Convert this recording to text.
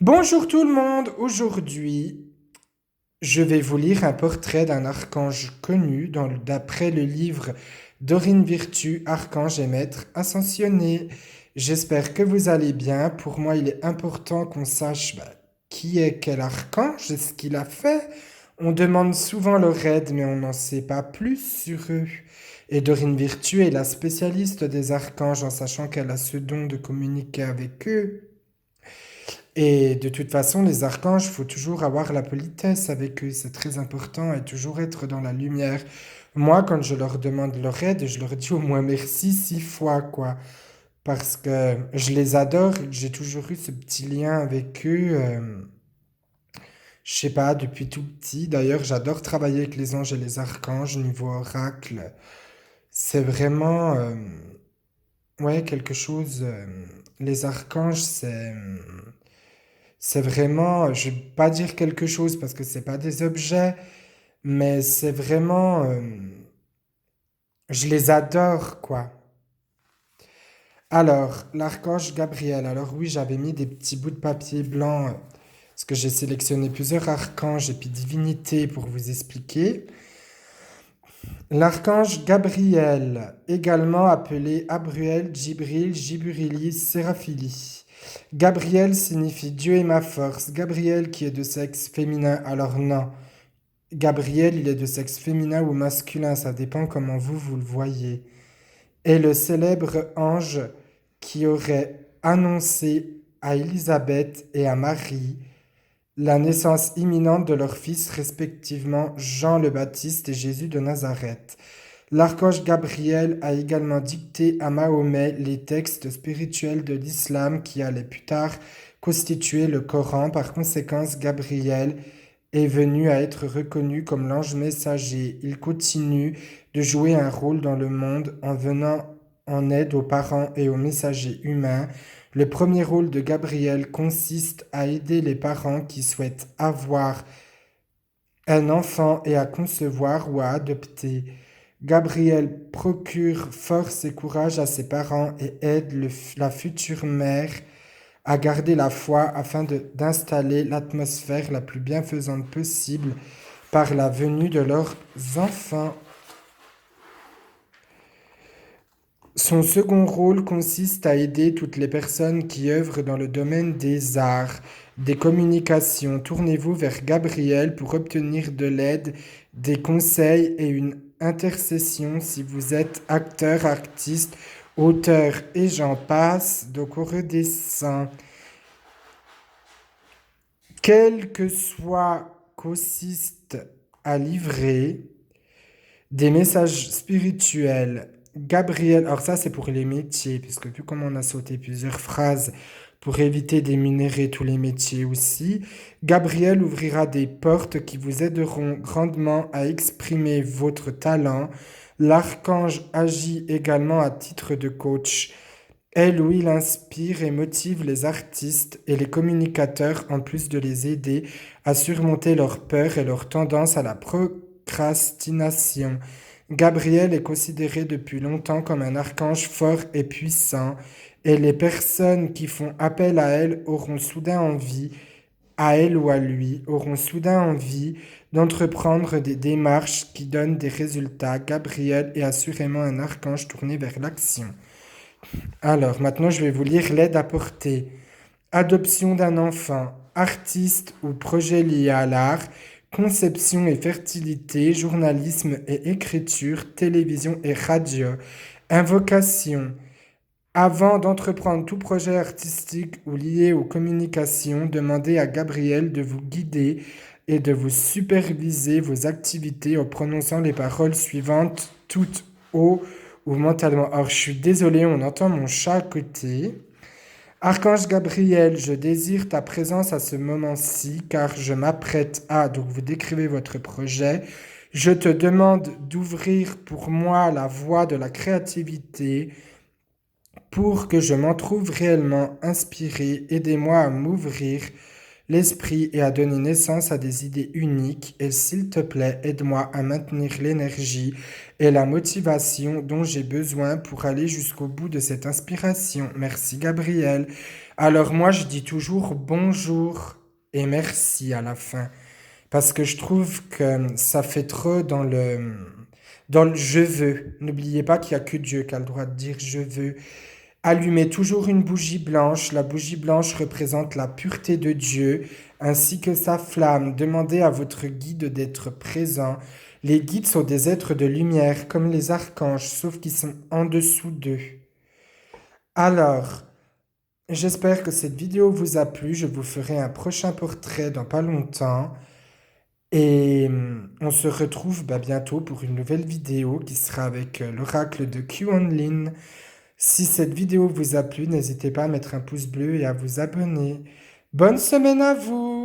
Bonjour tout le monde, aujourd'hui je vais vous lire un portrait d'un archange connu d'après le livre Dorine Virtue, Archange et Maître Ascensionné. J'espère que vous allez bien. Pour moi, il est important qu'on sache qui est quel archange et ce qu'il a fait. On demande souvent leur aide, mais on n'en sait pas plus sur eux. Et Dorine Virtue est la spécialiste des archanges en sachant qu'elle a ce don de communiquer avec eux. Et de toute façon, les archanges, il faut toujours avoir la politesse avec eux, c'est très important et toujours être dans la lumière. Moi, quand je leur demande leur aide, je leur dis au moins merci 6 fois, quoi. Parce que je les adore et que j'ai toujours eu ce petit lien avec eux. Je sais pas, depuis tout petit. D'ailleurs, j'adore travailler avec les anges et les archanges niveau oracle. C'est vraiment, ouais, quelque chose. Les archanges, c'est vraiment, je vais pas dire quelque chose parce que c'est pas des objets, mais c'est vraiment, je les adore, quoi. Alors, l'archange Gabriel. Alors oui, j'avais mis des petits bouts de papier blanc parce que j'ai sélectionné plusieurs archanges et puis divinités pour vous expliquer. L'archange Gabriel, également appelé Abruel, Djibril, Jibrilis, Séraphili. Gabriel signifie Dieu est ma force. Gabriel qui est de sexe féminin, alors non. Gabriel, il est de sexe féminin ou masculin, ça dépend comment vous le voyez. Est le célèbre ange qui aurait annoncé à Élisabeth et à Marie la naissance imminente de leurs fils, respectivement Jean le Baptiste et Jésus de Nazareth. L'archange Gabriel a également dicté à Mahomet les textes spirituels de l'islam qui allaient plus tard constituer le Coran. Par conséquent, Gabriel est venu à être reconnu comme l'ange messager. Il continue de jouer un rôle dans le monde en venant en aide aux parents et aux messagers humains. Le premier rôle de Gabriel consiste à aider les parents qui souhaitent avoir un enfant et à concevoir ou à adopter. Gabriel procure force et courage à ses parents et aide la future mère à garder la foi afin d'installer l'atmosphère la plus bienfaisante possible par la venue de leurs enfants. Son second rôle consiste à aider toutes les personnes qui œuvrent dans le domaine des arts, des communications. Tournez-vous vers Gabriel pour obtenir de l'aide, des conseils et une intercession si vous êtes acteur, artiste, auteur et j'en passe, donc au redessin. Quel que soit qu'ausiste à livrer des messages spirituels, Gabriel, alors ça c'est pour les métiers, puisque vu comment on a sauté plusieurs phrases pour éviter d'énumérer tous les métiers aussi, Gabriel ouvrira des portes qui vous aideront grandement à exprimer votre talent. L'archange agit également à titre de coach. Elle ou il inspire et motive les artistes et les communicateurs en plus de les aider à surmonter leurs peurs et leur tendance à la procrastination. Gabriel est considéré depuis longtemps comme un archange fort et puissant, et les personnes qui font appel à elle auront soudain envie, à elle ou à lui, auront soudain envie d'entreprendre des démarches qui donnent des résultats. Gabriel est assurément un archange tourné vers l'action. Alors, maintenant, je vais vous lire l'aide apportée. Adoption d'un enfant, artiste ou projet lié à l'art, conception et fertilité, journalisme et écriture, télévision et radio, invocation. Avant d'entreprendre tout projet artistique ou lié aux communications, demandez à Gabriel de vous guider et de vous superviser vos activités en prononçant les paroles suivantes toutes haut ou mentalement. Alors, je suis désolé, on entend mon chat à côté. Archange Gabriel, je désire ta présence à ce moment-ci car je m'apprête à, donc vous décrivez votre projet, je te demande d'ouvrir pour moi la voie de la créativité pour que je m'en trouve réellement inspiré. Aidez-moi à m'ouvrir l'esprit et à donner naissance à des idées uniques. Et s'il te plaît, aide-moi à maintenir l'énergie et la motivation dont j'ai besoin pour aller jusqu'au bout de cette inspiration. Merci Gabriel. Alors moi, je dis toujours bonjour et merci à la fin, parce que je trouve que ça fait trop dans le je veux. N'oubliez pas qu'il n'y a que Dieu qui a le droit de dire je veux. Allumez toujours une bougie blanche. La bougie blanche représente la pureté de Dieu ainsi que sa flamme. Demandez à votre guide d'être présent. Les guides sont des êtres de lumière comme les archanges, sauf qu'ils sont en dessous d'eux. Alors, j'espère que cette vidéo vous a plu. Je vous ferai un prochain portrait dans pas longtemps. Et on se retrouve bientôt pour une nouvelle vidéo qui sera avec l'oracle de QAnLin. Si cette vidéo vous a plu, n'hésitez pas à mettre un pouce bleu et à vous abonner. Bonne semaine à vous!